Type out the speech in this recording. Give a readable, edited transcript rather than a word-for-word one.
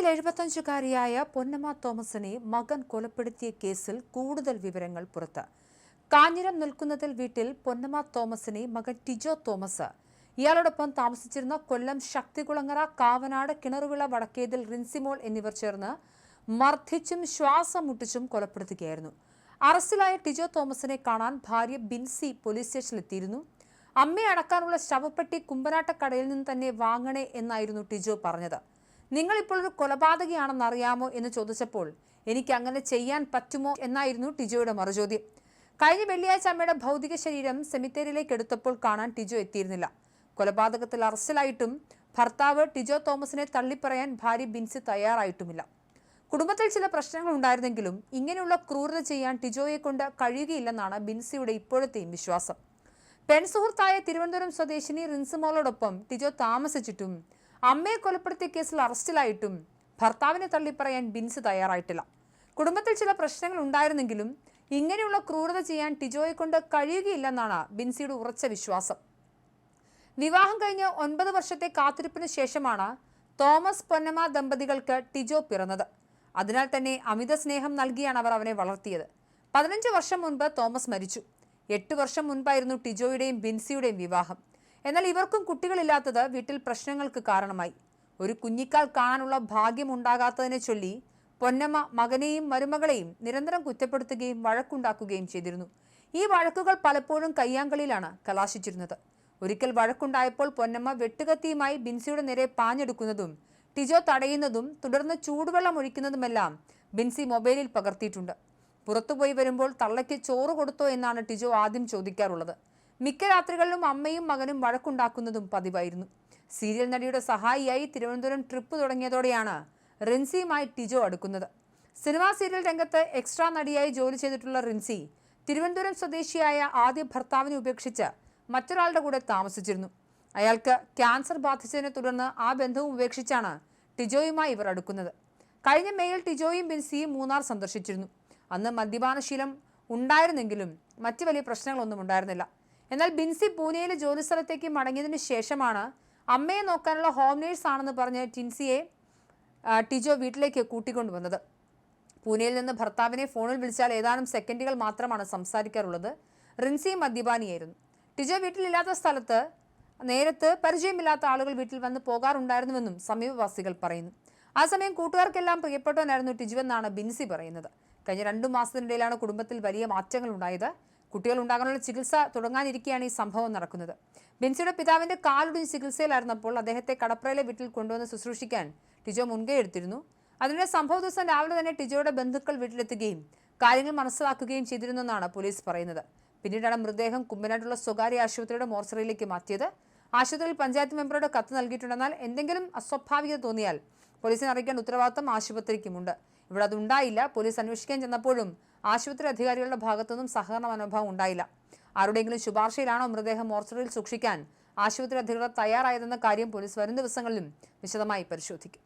കൊച്ചിയിൽ 75-കാരിയായ പൊന്നമ്മ തോമസിനെ മകൻ കൊലപ്പെടുത്തിയ കേസിൽ കൂടുതൽ വിവരങ്ങൾ പുറത്ത്. കാഞ്ഞിരം നിൽക്കുന്നതിൽ വീട്ടിൽ പൊന്നമ്മ തോമസിനെ മകൻ ടിജോ തോമസ് ഇയാളോടൊപ്പം താമസിച്ചിരുന്ന കൊല്ലം ശക്തികുളങ്ങര, കാവനാട്, കിണറുവിള, വടക്കേതിൽ റിൻസിമോൾ എന്നിവർ ചേർന്ന് മർദ്ദിച്ചും ശ്വാസം മുട്ടിച്ചും കൊലപ്പെടുത്തുകയായിരുന്നു. അറസ്റ്റിലായ ടിജോ തോമസിനെ കാണാൻ ഭാര്യ ബിൻസി പോലീസ് സ്റ്റേഷനിലെത്തിയിരുന്നു. അമ്മയെ അടക്കാനുള്ള ശവപ്പെട്ടി കുമ്പനാട്ടക്കടയിൽ നിന്ന് തന്നെ വാങ്ങണേ എന്നായിരുന്നു ടിജോ പറഞ്ഞത്. നിങ്ങൾ ഇപ്പോൾ ഒരു കൊലപാതകയാണെന്ന് അറിയാമോ എന്ന് ചോദിച്ചപ്പോൾ എനിക്ക് അങ്ങനെ ചെയ്യാൻ പറ്റുമോ എന്നായിരുന്നു ടിജോയുടെ മറുചോദ്യം. കഴിഞ്ഞ വെള്ളിയാഴ്ച അമ്മയുടെ ഭൗതിക ശരീരം സെമിത്തേരിയിലേക്ക് എടുത്തപ്പോൾ കാണാൻ ടിജോ എത്തിയിരുന്നില്ല. കൊലപാതകത്തിൽ അറസ്റ്റിലായിട്ടും ഭർത്താവ് ടിജോ തോമസിനെ തള്ളിപ്പറയാൻ ഭാര്യ ബിൻസി തയ്യാറായിട്ടുമില്ല. കുടുംബത്തിൽ ചില പ്രശ്നങ്ങൾ ഉണ്ടായിരുന്നെങ്കിലും ഇങ്ങനെയുള്ള ക്രൂരത ചെയ്യാൻ ടിജോയെ കൊണ്ട് കഴിയുകയില്ലെന്നാണ് ബിൻസിയുടെ ഇപ്പോഴത്തെയും വിശ്വാസം. പെൺസുഹൃത്തായ തിരുവനന്തപുരം സ്വദേശിനി റിൻസിമോളോടൊപ്പം ടിജോ താമസിച്ചിട്ടും അമ്മയെ കൊലപ്പെടുത്തിയ കേസിൽ അറസ്റ്റിലായിട്ടും ഭർത്താവിനെ തള്ളിപ്പറയാൻ ബിൻസി തയ്യാറായിട്ടില്ല. കുടുംബത്തിൽ ചില പ്രശ്നങ്ങൾ ഉണ്ടായിരുന്നെങ്കിലും ഇങ്ങനെയുള്ള ക്രൂരത ചെയ്യാൻ ടിജോയെ കൊണ്ട് കഴിയുകയില്ലെന്നാണ് ബിൻസിയുടെ ഉറച്ച വിശ്വാസം. വിവാഹം കഴിഞ്ഞ് 9 വർഷത്തെ കാത്തിരിപ്പിന് ശേഷമാണ് തോമസ് പൊന്നമ്മ ദമ്പതികൾക്ക് ടിജോ പിറന്നത്. അതിനാൽ തന്നെ അമിത സ്നേഹം നൽകിയാണ് അവർ അവനെ വളർത്തിയത്. 15 വർഷം മുൻപ് തോമസ് മരിച്ചു. 8 വർഷം മുൻപായിരുന്നു ടിജോയുടെയും ബിൻസിയുടെയും വിവാഹം. എന്നാൽ ഇവർക്കും കുട്ടികളില്ലാത്തത് വീട്ടിൽ പ്രശ്നങ്ങൾക്ക് കാരണമായി. ഒരു കുഞ്ഞിക്കാൽ കാണാനുള്ള ഭാഗ്യം ഉണ്ടാകാത്തതിനെ ചൊല്ലി പൊന്നമ്മ മകനെയും മരുമകളെയും നിരന്തരം കുറ്റപ്പെടുത്തുകയും വഴക്കുണ്ടാക്കുകയും ചെയ്തിരുന്നു. ഈ വഴക്കുകൾ പലപ്പോഴും കയ്യാങ്കളിയിലാണ് കലാശിച്ചിരുന്നത്. ഒരിക്കൽ വഴക്കുണ്ടായപ്പോൾ പൊന്നമ്മ വെട്ടുകത്തിയുമായി ബിൻസിയുടെ നേരെ പാഞ്ഞെടുക്കുന്നതും ടിജോ തടയുന്നതും തുടർന്ന് ചൂടുവെള്ളം ഒഴിക്കുന്നതുമെല്ലാം ബിൻസി മൊബൈലിൽ പകർത്തിയിട്ടുണ്ട്. പുറത്തുപോയി വരുമ്പോൾ തള്ളയ്ക്ക് ചോറ് കൊടുത്തോ എന്നാണ് ടിജോ ആദ്യം ചോദിക്കാറുള്ളത്. മിക്ക രാത്രികളിലും അമ്മയും മകനും വഴക്കുണ്ടാക്കുന്നതും പതിവായിരുന്നു. സീരിയൽ നടിയുടെ സഹായിയായി തിരുവനന്തപുരം ട്രിപ്പ് തുടങ്ങിയതോടെയാണ് റിൻസിയുമായി ടിജോ അടുക്കുന്നത്. സിനിമാ സീരിയൽ രംഗത്ത് എക്സ്ട്രാ നടിയായി ജോലി ചെയ്തിട്ടുള്ള റിൻസി തിരുവനന്തപുരം സ്വദേശിയായ ആദ്യ ഭർത്താവിനെ ഉപേക്ഷിച്ച് മറ്റൊരാളുടെ കൂടെ താമസിച്ചിരുന്നു. അയാൾക്ക് ക്യാൻസർ ബാധിച്ചതിനെ തുടർന്ന് ആ ബന്ധവും ഉപേക്ഷിച്ചാണ് ടിജോയുമായി ഇവർ അടുക്കുന്നത്. കഴിഞ്ഞ മെയിൽ ടിജോയും ബിൻസിയും മൂന്നാർ സന്ദർശിച്ചിരുന്നു. അന്ന് മദ്യപാനശീലം ഉണ്ടായിരുന്നെങ്കിലും മറ്റ് വലിയ പ്രശ്നങ്ങളൊന്നും ഉണ്ടായിരുന്നില്ല. എന്നാൽ ബിൻസി പൂനെയിലെ ജോലിസ്ഥലത്തേക്ക് മടങ്ങിയതിനു ശേഷമാണ് അമ്മയെ നോക്കാനുള്ള ഹോം നേഴ്സ് ആണെന്ന് പറഞ്ഞ് ടിൻസിയെ ടിജോ വീട്ടിലേക്ക് കൂട്ടിക്കൊണ്ടുവന്നത്. പൂനെയിൽ നിന്ന് ഭർത്താവിനെ ഫോണിൽ വിളിച്ചാൽ ഏതാനും സെക്കൻഡുകൾ മാത്രമാണ് സംസാരിക്കാറുള്ളത്. റിൻസി മദ്യപാനിയായിരുന്നു. ടിജോ വീട്ടിലില്ലാത്ത സ്ഥലത്ത് നേരത്ത് പരിചയമില്ലാത്ത ആളുകൾ വീട്ടിൽ വന്ന് പോകാറുണ്ടായിരുന്നുവെന്നും സമീപവാസികൾ പറയുന്നു. ആ സമയം കൂട്ടുകാർക്കെല്ലാം പ്രിയപ്പെട്ടവനായിരുന്നു ടിജു എന്നാണ് ബിൻസി പറയുന്നത്. കഴിഞ്ഞ 2 മാസത്തിനിടയിലാണ് കുടുംബത്തിൽ വലിയ മാറ്റങ്ങൾ ഉണ്ടായത്. കുട്ടികൾ ഉണ്ടാകാനുള്ള ചികിത്സ തുടങ്ങാനിരിക്കെയാണ് ഈ സംഭവം നടക്കുന്നത്. ബിൻസിയുടെ പിതാവിന്റെ കാലൊടിഞ്ഞ് ചികിത്സയിലായിരുന്നപ്പോൾ അദ്ദേഹത്തെ കടപ്രയിലെ വീട്ടിൽ കൊണ്ടുവന്ന് ശുശ്രൂഷിക്കാൻ ടിജോ മുൻകൈ എടുത്തിരുന്നു. അതിനിടെ സംഭവ ദിവസം രാവിലെ തന്നെ ടിജോയുടെ ബന്ധുക്കൾ വീട്ടിലെത്തുകയും കാര്യങ്ങൾ മനസ്സിലാക്കുകയും ചെയ്തിരുന്നെന്നാണ് പോലീസ് പറയുന്നത്. പിന്നീടാണ് മൃതദേഹം കുമ്പനാട്ടുള്ള സ്വകാര്യ ആശുപത്രിയുടെ മോർച്ചറിയിലേക്ക് മാറ്റിയത്. ആശുപത്രിയിൽ പഞ്ചായത്ത് മെമ്പറുടെ കത്ത് നൽകിയിട്ടുണ്ടെന്നാൽ എന്തെങ്കിലും അസ്വാഭാവികത തോന്നിയാൽ പോലീസിനെ അറിയിക്കാൻ ഉത്തരവാദിത്തം ആശുപത്രിക്കുമുണ്ട്. ഇവിടെ അതുണ്ടായില്ല. പോലീസ് അന്വേഷിക്കാൻ ചെന്നപ്പോഴും ആശുപത്രി അധികാരികളുടെ ഭാഗത്തുനിന്നും സഹകരണ മനോഭാവം ഉണ്ടായില്ല. ആരുടെയെങ്കിലും ശുപാർശയിലാണോ മൃതദേഹം മോർച്ചറിയിൽ സൂക്ഷിക്കാൻ ആശുപത്രി അധികൃതർ തയ്യാറായതെന്ന കാര്യം പോലീസ് വരും ദിവസങ്ങളിലും വിശദമായി പരിശോധിക്കും.